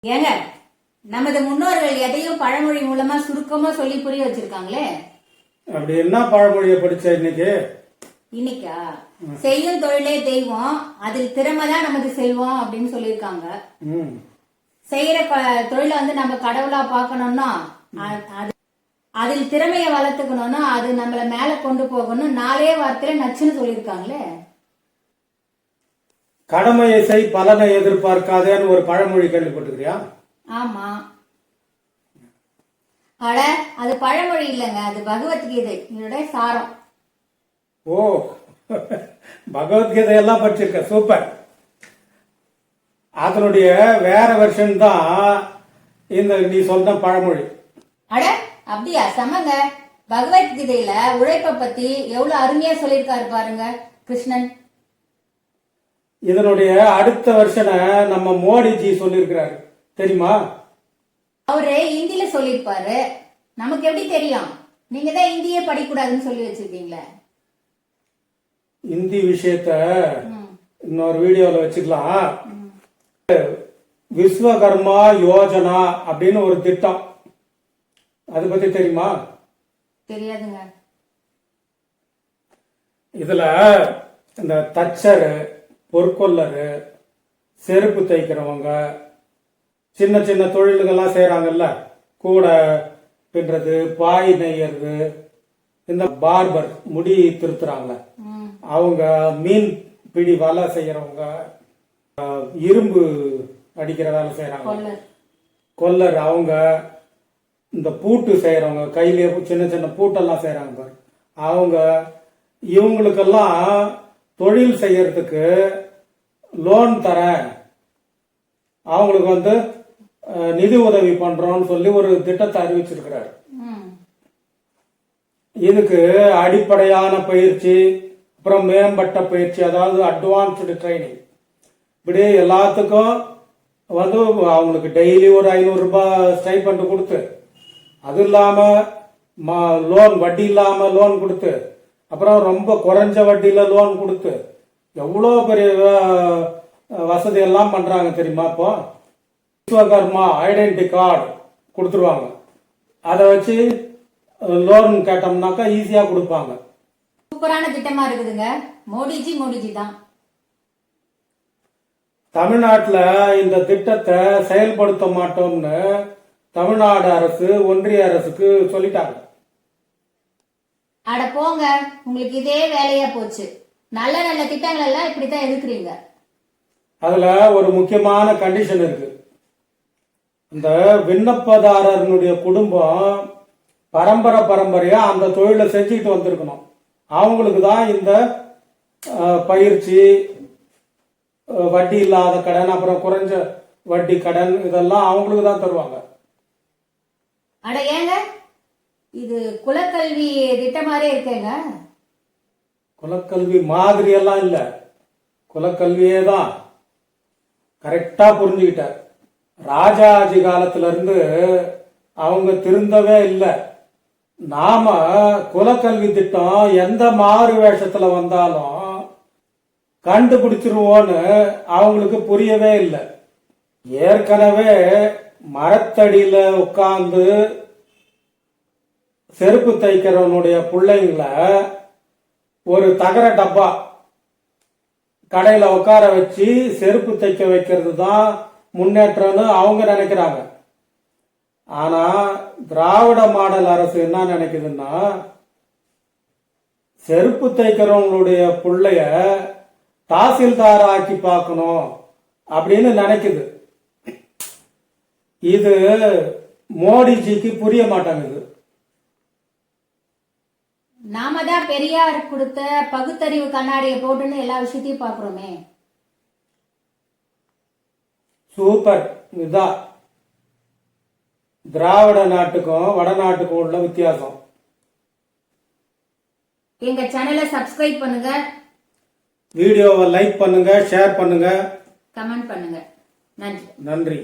ஏங்க நமது முன்னோர்கள் எதையும் பழமொழி மூலமா சுருக்கமா சொல்லி புரிய வச்சிருக்காங்களே. அப்படி என்ன பழமொழியை படிச்ச இன்னைக்கு? இன்னைக்கா செய்யும் தொழிலே தெய்வம், அதில் திறமைதான் நமக்கு செல்வம் அப்படின்னு சொல்லியிருக்காங்க. செய்யற தொழில நம்ம கடவுளா பார்க்கணும்னா அதில் திறமைய வளர்த்துக்கணும்னா அது நம்மள மேல கொண்டு போகணும். 4 வார்த்தையில நச்சுன்னு சொல்லியிருக்காங்களே. கடமையை செய் பலனை எதிர்பார்க்காதேன்னு ஒரு பழமொழி கேள்விப்பட்டிருக்கியா? ஆமா. அட அது பழமொழி இல்லைங்க, அது பகவத்கீதை இதோட சாரம். ஓ, பகவத்கீதை எல்லாம் படிச்சிருக்க, சூப்பர். அதனுடைய வேற வெர்ஷன் தான் இந்த நீ சொன்ன பழமொழி. அட அப்படியா? சமங்க. பகவத்கீதையில உழைப்ப பத்தி எவ்வளவு அருமையா சொல்லியிருக்காரு பாருங்க கிருஷ்ணன். இதனுடைய அடுத்த வருஷனை நம்ம மோடிஜி சொல்லியிருக்கிறாரு, தெரியுமா? அவரு இந்தியில சொல்லிருப்பாரு, நமக்கு எப்படி தெரியும்? நீங்க தான் இந்தியே படிக்கூடாதுன்னு சொல்லி வச்சிருக்கீங்களே. இந்தி விஷயத்த இன்னொரு வீடியோல வச்சுக்கலாம். விஸ்வகர்மா யோஜனா அப்படின்னு ஒரு திட்டம், அது பத்தி தெரியுமா? தெரியாதுங்க. இதுல இந்த தச்சரு, பொற்கொல்லரு, செருப்பு தைக்கிறவங்க, சின்ன சின்ன தொழில்கள்லாம் செய்யறாங்கல்ல, கூடை பின்றது, பாய் நெய்யறது, இந்த பார்பர் முடி திருத்துறாங்க அவங்க, மீன் பிடி வலை செய்யறவங்க, இரும்பு அடிக்கிற வேலை செய்யறாங்க கொல்லர், அவங்க இந்த பூட்டு செய்யறவங்க, கையிலேயே சின்ன சின்ன பூட்டெல்லாம் செய்யறாங்க பாரு அவங்க, இவங்களுக்கெல்லாம் தொழில் செய்யறதுக்கு லோன் தரேன், அவங்களுக்கு நிதி உதவி பண்றோம்னு சொல்லி ஒரு திட்டத்தை அறிவிச்சிருக்கிறார். இதுக்கு அடிப்படையான பயிற்சி, அப்புறம் மேம்பட்ட பயிற்சி, அதாவது அட்வான்ஸ்டு ட்ரைனிங், இப்படி எல்லாத்துக்கும் அவங்களுக்கு டெய்லி ஒரு 500 ரூபாய் ஸ்டைபண்ட் கொடுத்து, அது இல்லாம லோன் வட்டி இல்லாம லோன் கொடுத்து, அப்புறம் ரொம்ப குறைஞ்ச வட்டியில லோன் கொடுத்து, எவ்வளோ பெரிய வசதி எல்லாம் பண்றாங்க தெரியுமா? இப்போ விஸ்வகர்மா ஐடென்டி கார்டு கொடுத்துருவாங்க, அதை வச்சு லோன் கேட்டோம்னாக்கா ஈஸியா கொடுப்பாங்க. சூப்பரான திட்டமா இருக்குதுங்க. மோடிஜி தான். தமிழ்நாட்டில் இந்த திட்டத்தை செயல்படுத்த மாட்டோம்னு தமிழ்நாடு அரசு ஒன்றிய அரசுக்கு சொல்லிட்டாங்க. அட போங்க, உங்களுக்கு இதே வேலையா போச்சு. நல்ல நல்ல திட்டங்கள் எல்லாம் இப்படித்தான் எதிர்க்கிறீங்க. அதுல ஒரு முக்கியமான கண்டிஷன் இருக்கு. இந்த விண்ணப்பதாரனுடைய குடும்பம் பரம்பரையா அந்த தொழிலை செஞ்சுட்டு வந்திருக்கணும். அவங்களுக்கு தான் இந்த பயிற்சி, வட்டி இல்லாத கடன், அப்புறம் குறைஞ்ச வட்டி கடன், இதெல்லாம் அவங்களுக்கு தான் தருவாங்க. அட ஏங்க, இது குலக்கல்வி திட்டம் மாதிரி இருக்கேங்க. குலக்கல்வி மாதிரி எல்லாம் இல்ல, குலக்கல்வியே தான். கரெக்டா புரிஞ்சுக்கிட்டார். ராஜாஜி காலத்துல இருந்து அவங்க திருந்தவே இல்லை. நாம குலக்கல்வி திட்டம் எந்த மாறு வேஷத்துல வந்தாலும் கண்டுபிடிச்சிருவோன்னு அவங்களுக்கு புரியவே இல்லை. ஏற்கனவே மரத்தடியில உட்கார்ந்து செருப்பு தைக்கிறவனுடைய பிள்ளைங்கள ஒரு தகர டப்பா கடையில உட்கார வச்சு செருப்பு தைக்க வைக்கிறது தான் முன்னேற்றம்னு அவங்க நினைக்கிறாங்க. ஆனா திராவிட மாடல் அரசு என்ன நினைக்குதுன்னா, செருப்பு தைக்கிறவங்களுடைய பிள்ளைய தாசில்தார் ஆக்கி பார்க்கணும் அப்படின்னு நினைக்குது. இது மோடிஜிக்கு புரிய மாட்டேங்குது. நாம தான் பெரியார் கொடுத்த பகுத்தறிவு கண்ணாடியை போட்டுன்னு எல்லா விஷயத்தையும் பாக்குறோமே. சூப்பர். இதுதான் திராவிட நாட்டுக்கும் வடநாட்டுக்கும் உள்ள வித்தியாசம். எங்க சேனலை சப்ஸ்கிரைப் பண்ணுங்க, வீடியோவை லைக் பண்ணுங்க, ஷேர் பண்ணுங்க, கமெண்ட் பண்ணுங்க. நன்றி. நன்றி.